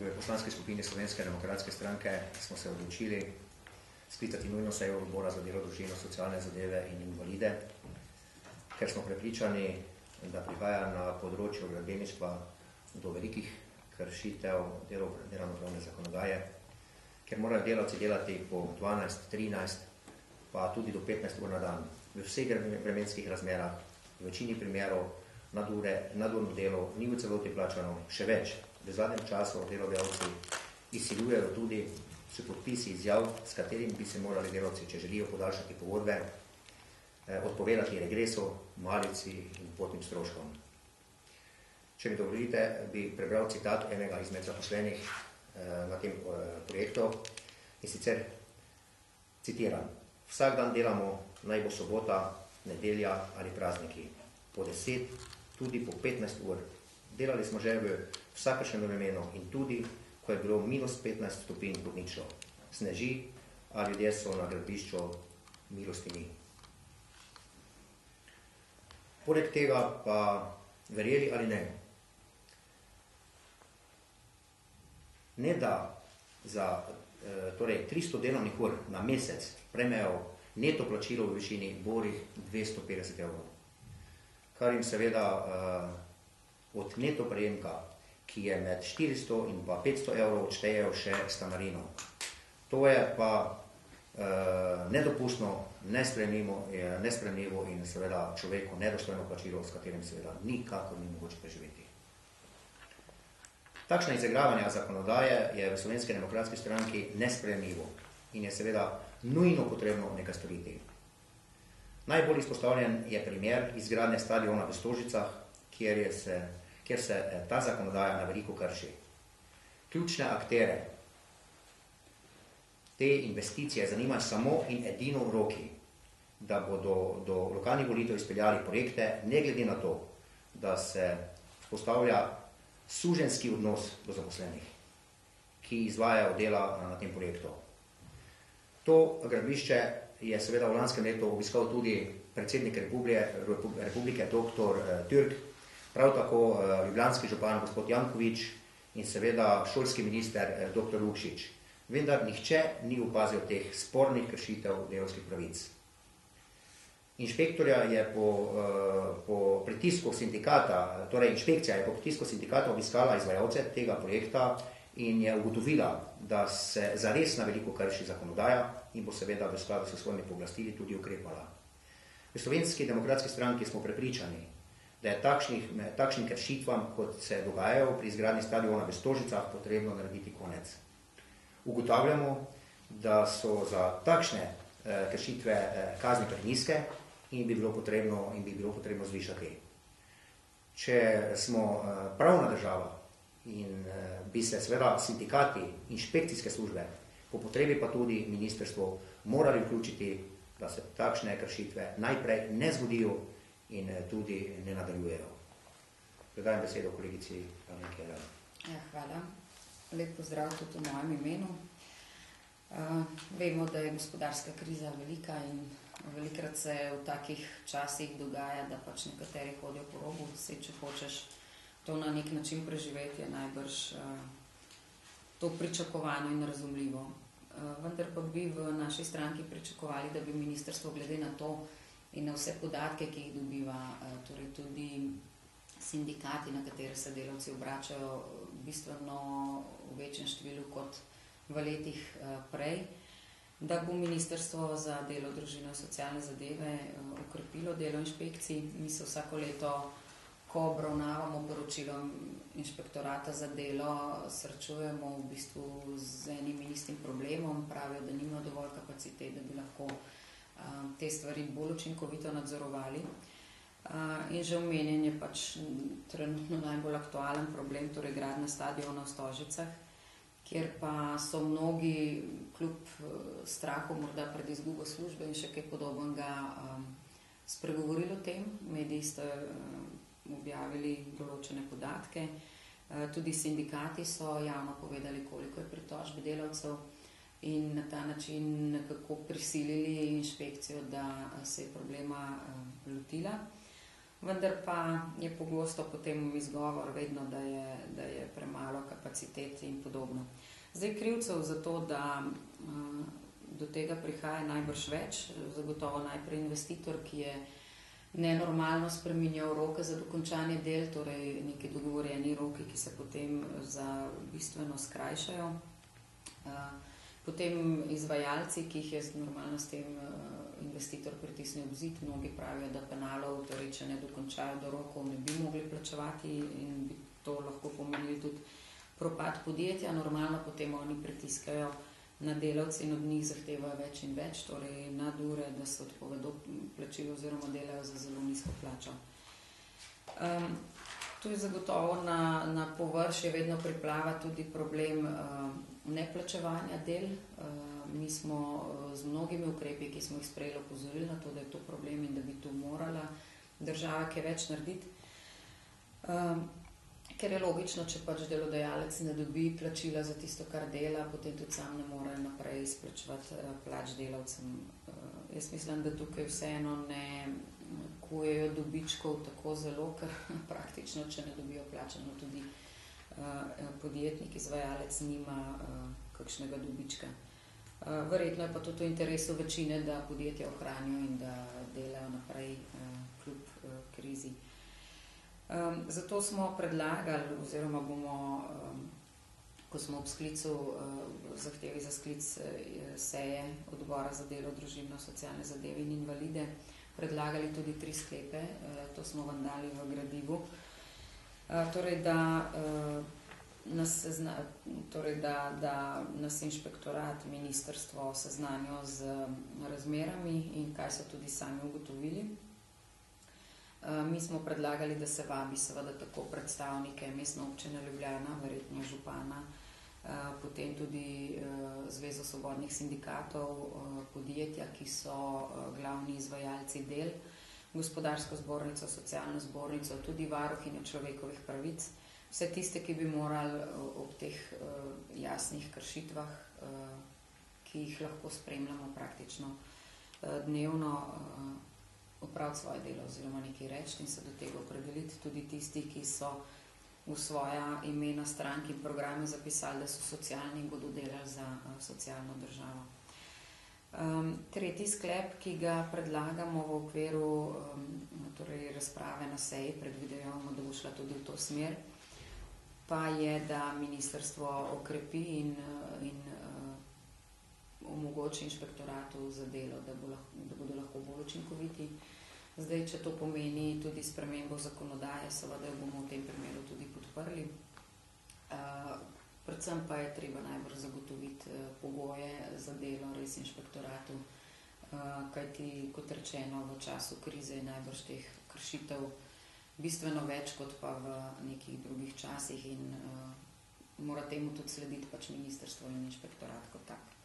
v poslanski skupini Slovenske demokratske stranke smo se odločili sklicati nujno sejo odbora za delo, družino, socialne zadeve in invalide, ker smo prepričani, da prihaja na področju gradbeništva do velikih kršitev delovnopravne zakonodaje, ker morajo delavci delati po 12, 13, pa tudi do 15 ur na dan, v vseh vremenskih razmerah, v večini primerov nadurno delo ni v celoti plačano, še več. V zadnjem času delodajalci izsiljujejo tudi s podpisi izjav, s katerimi bi se morali delavci, če želijo podaljšati pogodbe, odpovedati regresu, malici in potnim stroškom. Če mi dovolite, bi prebral citat enega izmed zaposlenih na tem projektu in sicer citiram: "Vsak dan delamo, naj bo sobota, nedelja ali prazniki, po 10, tudi po 15 ur. Delali smo že v vsakršnem vremenu in tudi, ko je bilo minus 15 stopinj pod ničlo. Sneži, a ljudje so na gradbišču milostini." Poleg tega pa, verjeli ali ne, ne da za 300 delovnih ur na mesec prejmejo neto plačilo v višini borih 250 evrov, kar jim seveda od neto prejemka, ki je med 400 in pa 500 evrov, odštejejo še stanarino. To je pa nedopustno, nesprejemljivo in seveda človeku nedostojno plačilo, s katerim seveda nikakor ni mogoče preživeti. Takšna izigravanja zakonodaje je v Slovenski demokratski stranki nesprejemljivo in je seveda nujno potrebno nekaj storiti. Najbolj izpostavljen je primer izgradnje stadiona v Stožicah, kjer se ta zakonodaja na veliko krši. Ključne aktere te investicije zanimajo samo in edino v roki, da bodo do lokalnih volitev izpeljali projekte, ne glede na to, da se vzpostavlja suženjski odnos do zaposlenih, ki izvajajo dela na tem projektu. To gradbišče je seveda v lanskem letu obiskal tudi predsednik Republike dr. Türk, prav tako ljubljanski župan gospod Janković in seveda šolski minister dr. Lukšič. Vendar nihče ni opazil teh spornih kršitev delavskih pravic. Inšpektorja je po pritisku sindikata, torej inšpekcija je po pritisku sindikata obiskala izvajalce tega projekta in je ugotovila, da se zares na veliko krši zakonodaja in bo seveda v skladu s svojimi pooblastili tudi ukrepala. V Slovenski demokratski stranki smo prepričani, da je takšnim kršitvam, kot se dogajajo pri izgradnji stadiona v Stožicah, potrebno narediti konec. Ugotavljamo, da so za takšne kršitve kazni prenizke in bi bilo potrebno zvišati. Če smo pravna država in bi se seveda sindikati, inšpekcijske službe, po potrebi pa tudi ministrstvo morali vključiti, da se takšne kršitve najprej ne zgodijo in tudi ne nadaljujejo. Predajam besedo kolegici Alenki Jeraj. Hvala. Lep pozdrav tudi v mojem imenu. Vemo, da je gospodarska kriza velika in velikrat se v takih časih dogaja, da pač nekateri hodijo po robu, če hočeš to na nek način preživeti, je najbrž to pričakovano in razumljivo. Vendar pa bi v naši stranki pričakovali, da bi ministrstvo glede na to in na vse podatke, ki jih dobiva, torej tudi sindikati, na katere se delavci obračajo bistveno v večjem številu kot v letih prej, da bo ministrstvo za delo, družino in socialne zadeve ukrepilo delo inšpekcij. Mi se vsako leto, ko obravnavamo poročilo inšpektorata za delo, srečujemo v bistvu z enim in istim problemom, pravijo, da nimajo dovolj kapacitet, da bi lahko te stvari bolj učinkovito nadzorovali. In že omenjen je pač trenutno najbolj aktualen problem, torej gradnja stadiona v Stožicah, kjer pa so mnogi kljub strahu morda pred izgubo službe in še kaj podobnega spregovorili o tem. Mediji ste objavili določene podatke, tudi sindikati so javno povedali, koliko je pritožb delavcev in na ta način nekako prisilili inšpekcijo, da se je problema lotila. vendar pa je pogosto potem izgovor vedno, da je premalo kapacitet in podobno. Zdaj krivcev za to, da do tega prihaja najbrž več, zagotovo najprej investitor, ki je nenormalno spreminjal roke za dokončanje del, torej neki dogovorjeni roki, ki se potem za bistveno skrajšajo. Potem izvajalci, ki jih je normalno s tem investitor pritisnil v zid, mnogi pravijo, da penalov, torej če ne dokončajo do rokov, ne bi mogli plačevati in bi to lahko pomenili tudi propad podjetja. Normalno potem oni pritiskajo na delavce in od njih zahtevajo več in več, torej nadure, da se odpovedo plačilo oziroma delajo za zelo nizko plačo. Tu je zagotovo na površje vedno priplava tudi problem neplačevanja del. Mi smo z mnogimi ukrepi, ki smo jih sprejeli, opozorili na to, da je to problem in da bi tu morala država kaj več narediti. Ker je logično, če pač delodajalec ne dobi plačila za tisto, kar dela, potem tudi sam ne more naprej izplačevati plač delavcem. Jaz mislim, da tukaj vseeno ne kujejo dobičkov tako zelo, ker praktično, če ne dobijo plačano, tudi podjetnik, izvajalec nima kakšnega dobička. Verjetno je pa tudi v interesu večine, da podjetja ohranijo in da delajo naprej kljub krizi. Zato smo predlagali, oziroma bomo, ko smo ob sklicu, zahtevi za sklic seje odbora za delo, družino, socialne zadeve in invalide, predlagali tudi 3 sklepe, to smo vam dali v gradivu. Torej, da nas inšpektorat, ministrstvo seznanijo z razmerami in kaj so tudi sami ugotovili. Mi smo predlagali, da se vabi seveda tako predstavnike Mestne občine Ljubljana, verjetno župana, potem tudi Zvezo svobodnih sindikatov, podjetja, ki so glavni izvajalci del, Gospodarsko zbornico, Socialno zbornico, tudi varuhinjo človekovih pravic, vse tiste, ki bi morali ob teh jasnih kršitvah, ki jih lahko spremljamo praktično dnevno, opraviti svoje delo oziroma nekaj reči in se do tega opredeliti. Tudi tisti, ki so v svoja imena strank in programe zapisali, da so socialni in bodo delali za socialno državo. Tretji sklep, ki ga predlagamo v okviru torej razprave na seji, predvidevamo, da bo šla tudi v to smer, pa je, da ministrstvo okrepi in omogoči inšpektoratu za delo, da bodo lahko bolj učinkoviti. Zdaj, če to pomeni tudi spremembo zakonodaje, seveda jo bomo v tem primeru tudi podprli. Predvsem pa je treba najbrž zagotoviti pogoje za delo res inšpektoratu, kajti, kot rečeno, v času krize je najbrž teh kršitev bistveno več kot pa v nekih drugih časih in mora temu tudi slediti pač ministrstvo in inšpektorat kot tak.